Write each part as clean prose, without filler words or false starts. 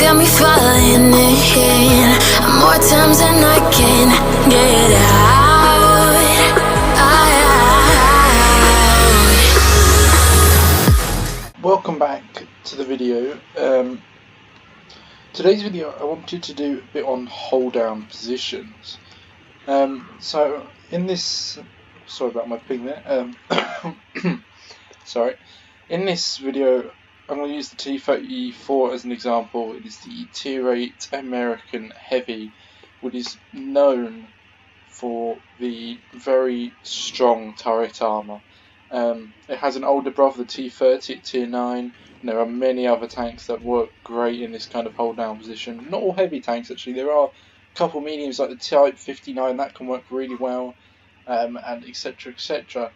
got me falling in more times than I can get out. Welcome back to the video. Today's video I wanted to do a bit on hold down positions. So in this, sorry about my ping there. Sorry. In this video I'm going to use the T-34 as an example. It is the Tier 8 American Heavy, which is known for the very strong turret armour. It has an older brother, the T-30 at Tier 9, and there are many other tanks that work great in this kind of hold down position. Not all heavy tanks actually, there are a couple mediums like the Type 59 that can work really well, and etc, etc.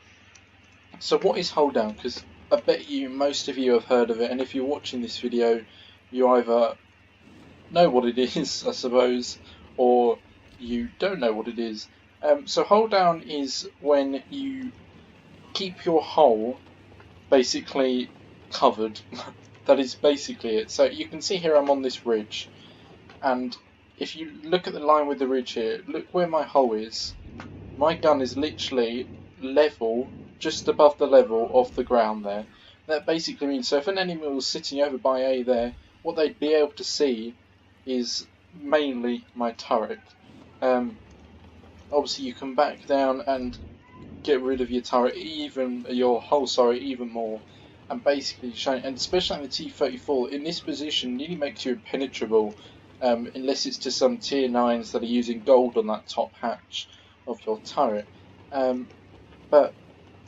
So what is hold down? Because I bet you most of you have heard of it, and if you're watching this video you either know what it is, I suppose, or you don't know what it is. So hold down is when you keep your hull basically covered. That is basically it. So you can see here I'm on this ridge, and if you look at the line with the ridge here, look where my hull is. My gun is literally level, just above the level of the ground there. That basically means, so if an enemy was sitting over by A there, what they'd be able to see is mainly my turret. Obviously you can back down and get rid of your turret, even your hull, even more, and basically show, and especially on the T-34 in this position nearly makes you impenetrable, unless it's to some Tier 9s that are using gold on that top hatch of your turret. But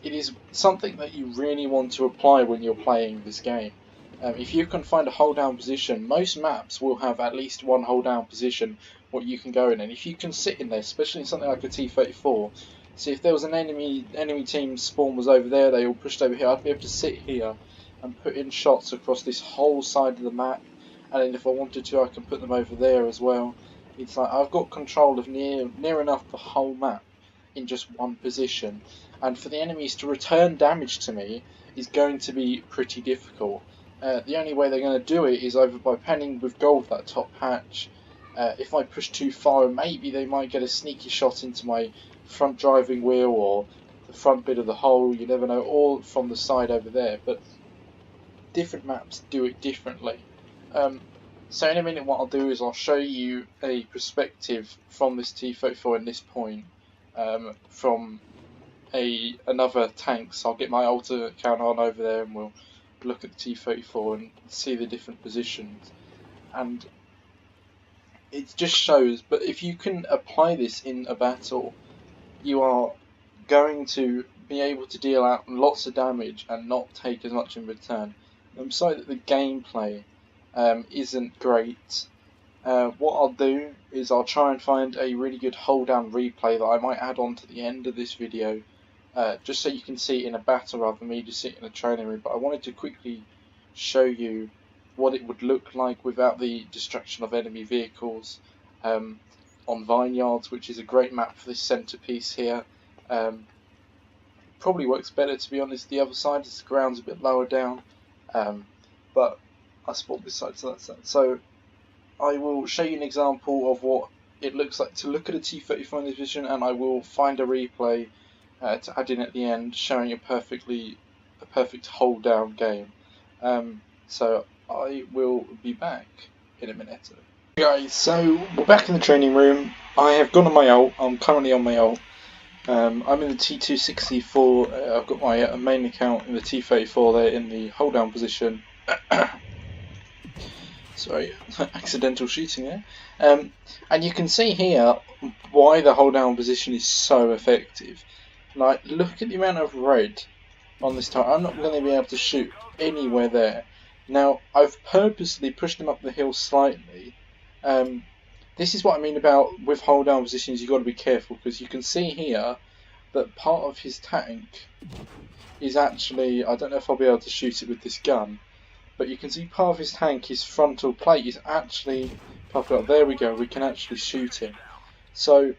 it is something that you really want to apply when you're playing this game. If you can find a hold down position, most maps will have at least one hold down position what you can go in, and if you can sit in there, especially in something like a T-34, so if there was an enemy team spawn was over there, they all pushed over here, I'd be able to sit here and put in shots across this whole side of the map, and then if I wanted to I can put them over there as well. It's like I've got control of near enough the whole map in just one position, and for the enemies to return damage to me is going to be pretty difficult. The only way they're going to do it is either by panning with gold that top hatch. If I push too far, maybe they might get a sneaky shot into my front driving wheel or the front bit of the hull, you never know, or from the side over there, but different maps do it differently. So in a minute what I'll do is I'll show you a perspective from this T-34 in this point, from another tank. So I'll get my alternate count on over there and we'll look at the T-34 and see the different positions, and it just shows. But if you can apply this in a battle, you are going to be able to deal out lots of damage and not take as much in return. I'm sorry that the gameplay isn't great. What I'll do is I'll try and find a really good hold down replay that I might add on to the end of this video, just so you can see it in a battle rather than me just sitting in a training room. But I wanted to quickly show you what it would look like without the destruction of enemy vehicles, on vineyards, which is a great map for this centerpiece here. Probably works better, to be honest, the other side, as the ground's a bit lower down, but I spawned this side to that side. So I will show you an example of what it looks like to look at a T-34 in this position, and I will find a replay to add in at the end, showing a perfect hold down game. So I will be back in a minute. Guys, so we're back in the training room. I have gone on my ult. I'm currently on my ult. I'm in the T264. I've got my main account in the T34 there in the hold down position. Sorry, accidental shooting there. And you can see here why the hold down position is so effective. Like, look at the amount of red on this time. I'm not going to be able to shoot anywhere there. Now, I've purposely pushed him up the hill slightly. This is what I mean about with hold down positions, you've got to be careful, because you can see here that part of his tank is actually, I don't know if I'll be able to shoot it with this gun, but you can see part of his tank, his frontal plate is actually popped up. There we go, we can actually shoot him. So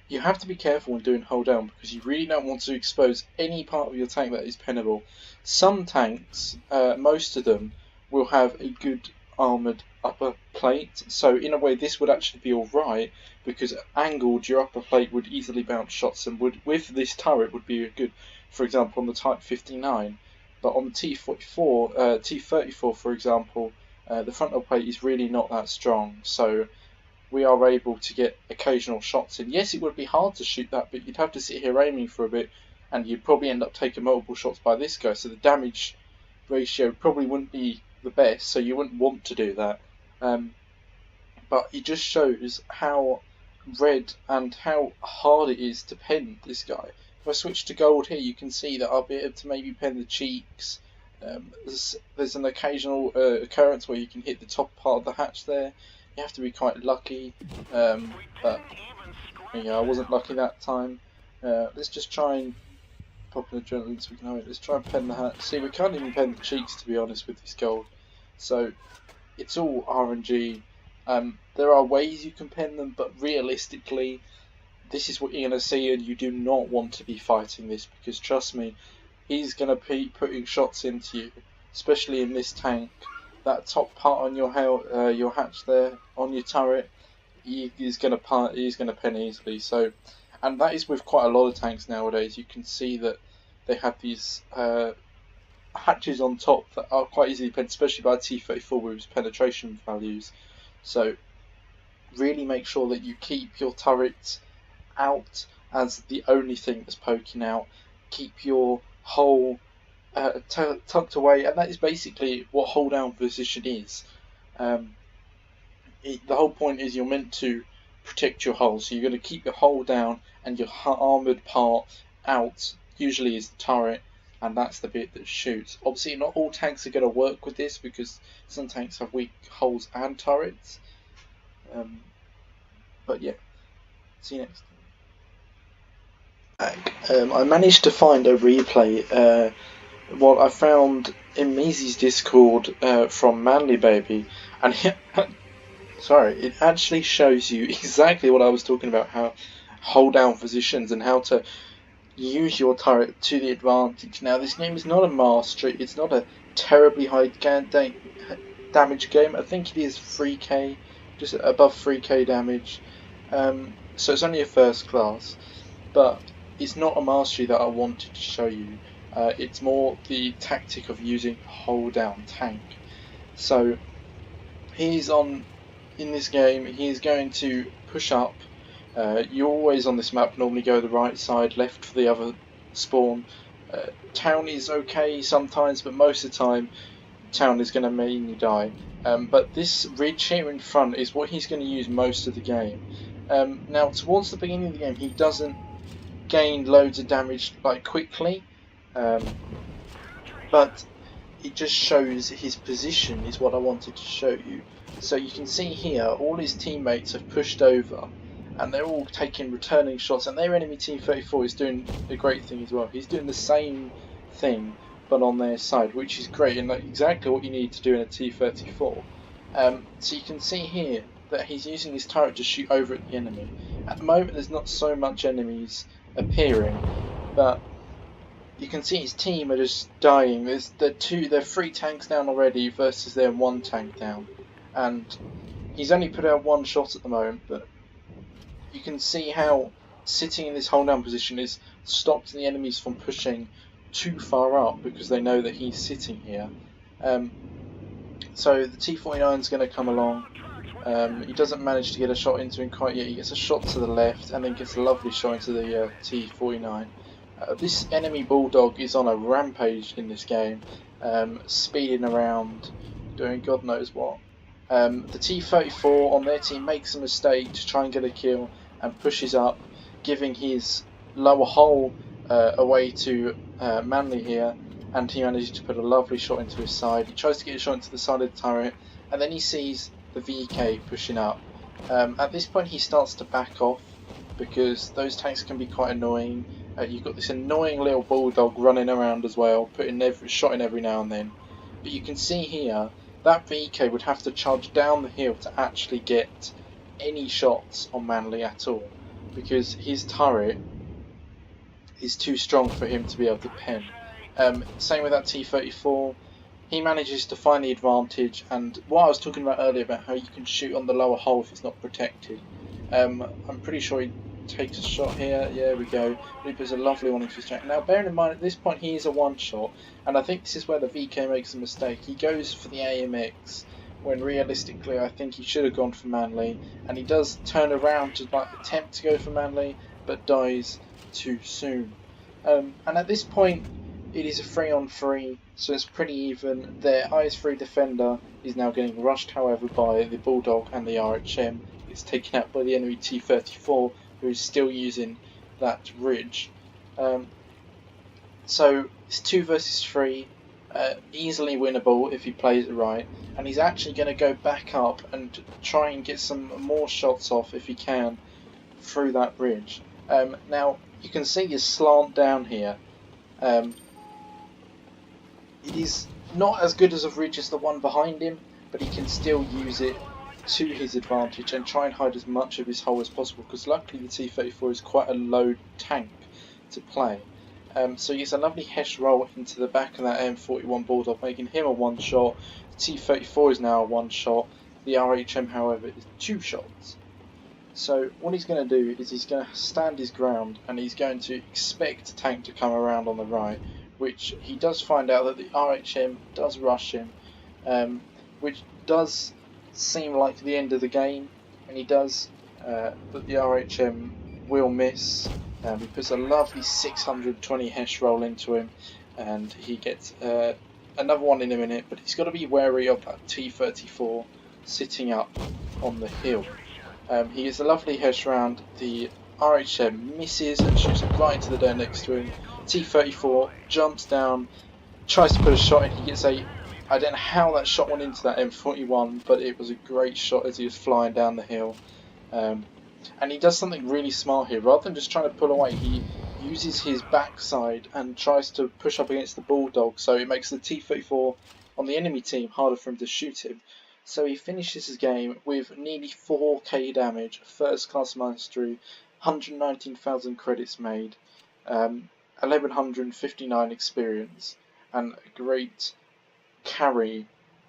you have to be careful when doing hold down, because you really don't want to expose any part of your tank that is pennable. Some tanks, most of them, will have a good armoured upper plate, so in a way this would actually be alright, because angled your upper plate would easily bounce shots, and would, with this turret, would be good, for example, on the Type 59. But on the T34 for example, the frontal plate is really not that strong, so we are able to get occasional shots in. Yes, it would be hard to shoot that, but you'd have to sit here aiming for a bit, and you'd probably end up taking multiple shots by this guy, so the damage ratio probably wouldn't be the best, so you wouldn't want to do that. But it just shows how red and how hard it is to pen this guy. If I switch to gold here, you can see that I'll be able to maybe pen the cheeks. There's an occasional occurrence where you can hit the top part of the hatch there. You have to be quite lucky, but yeah, I wasn't lucky that time. Let's just try and pop an adrenaline so we can let's try and pen the hatch. See, we can't even pen the cheeks, to be honest, with this gold. So it's all RNG. There are ways you can pen them, but realistically, this is what you're going to see, and you do not want to be fighting this, because trust me, he's going to be putting shots into you, especially in this tank. That top part on your hatch there, on your turret, he's going to pen easily. So, and that is with quite a lot of tanks nowadays. You can see that they have these hatches on top that are quite easily penned, especially by T34 with its penetration values. So really make sure that you keep your turrets out as the only thing that's poking out. Keep your hull tucked away, and that is basically what hold down position is. The whole point is you're meant to protect your hull, so you're going to keep your hull down and your armoured part out, usually is the turret, and that's the bit that shoots. Obviously not all tanks are going to work with this, because some tanks have weak hulls and turrets, but yeah, see you next time. I managed to find a replay what I found in Meezy's Discord from Manly Baby, and it actually shows you exactly what I was talking about, how hold down positions and how to use your turret to the advantage. Now, this game is not a mastery, it's not a terribly high damage game. I think it is 3k, just above 3k damage, so it's only a first class, but it's not a mastery that I wanted to show you. It's more the tactic of using hold down tank. So he's in this game, he's going to push up. You always on this map normally go the right side, left for the other spawn. Town is okay sometimes, but most of the time town is going to mean you die. But this ridge here in front is what he's going to use most of the game. Now towards the beginning of the game he doesn't gain loads of damage like quickly, but it just shows his position is what I wanted to show you. So you can see here all his teammates have pushed over and they're all taking returning shots, and their enemy T34 is doing a great thing as well. He's doing the same thing but on their side, which is great and exactly what you need to do in a T34. So you can see here that he's using his turret to shoot over at the enemy. At the moment there's not so much enemies appearing, but you can see his team are just dying. They're 3 tanks down already versus their 1 tank down, and he's only put out 1 shot at the moment, but you can see how sitting in this hold down position is stopped the enemies from pushing too far up, because they know that he's sitting here. So the T49 is going to come along. He doesn't manage to get a shot into him quite yet. He gets a shot to the left and then gets a lovely shot into the T49. This enemy bulldog is on a rampage in this game, speeding around, doing God knows what. The T34 on their team makes a mistake to try and get a kill and pushes up, giving his lower hull away to Manly here, and he manages to put a lovely shot into his side. He tries to get a shot into the side of the turret, and then he sees the VK pushing up. At this point he starts to back off, because those tanks can be quite annoying. You've got this annoying little bulldog running around as well, putting shot in every now and then. But you can see here that VK would have to charge down the hill to actually get any shots on Manly at all, because his turret is too strong for him to be able to pen. Same with that T34. he manages to find the advantage, and what I was talking about earlier about how you can shoot on the lower hull if it's not protected, I'm pretty sure he takes a shot here. Yeah, we go. He puts a lovely one into his track. Now, bearing in mind at this point he is a one shot, and I think this is where the VK makes a mistake. He goes for the AMX when realistically I think he should have gone for Manly, and he does turn around to like attempt to go for Manly, but dies too soon. And at this point, it is a 3-on-3, so it's pretty even. Their IS-3 defender is now getting rushed, however, by the Bulldog and the RHM. It's taken out by the enemy T-34, who is still using that ridge. So it's 2 versus 3, easily winnable if he plays it right. And he's actually going to go back up and try and get some more shots off if he can through that bridge. Now you can see his slant down here. It is not as good as a ridge as the one behind him, but he can still use it to his advantage and try and hide as much of his hull as possible, because luckily the T-34 is quite a low tank to play. So he gets a lovely Hesh roll into the back of that M41 Bulldog, making him a one shot. The T-34 is now a one shot. The RHM, however, is 2 shots. So what he's going to do is he's going to stand his ground, and he's going to expect a tank to come around on the right, which he does find out that the RHM does rush him, which does seem like the end of the game, and he does, but the RHM will miss. He puts a lovely 620 Hesh roll into him, and he gets another one in a minute, but he's got to be wary of that T-34 sitting up on the hill. He gets a lovely Hesh round. The RHM misses and shoots it right into the door next to him. T-34 jumps down, tries to put a shot in. He gets a... I don't know how that shot went into that M41, but it was a great shot as he was flying down the hill. And he does something really smart here. Rather than just trying to pull away, he uses his backside and tries to push up against the Bulldog, so it makes the T-34 on the enemy team harder for him to shoot him. So he finishes his game with nearly 4k damage, first class mastery, 119,000 credits made, 1159 experience, and a great carry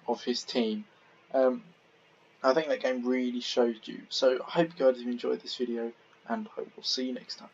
of his team. I think that game really showed you. So I hope you guys have enjoyed this video, and I will see you next time.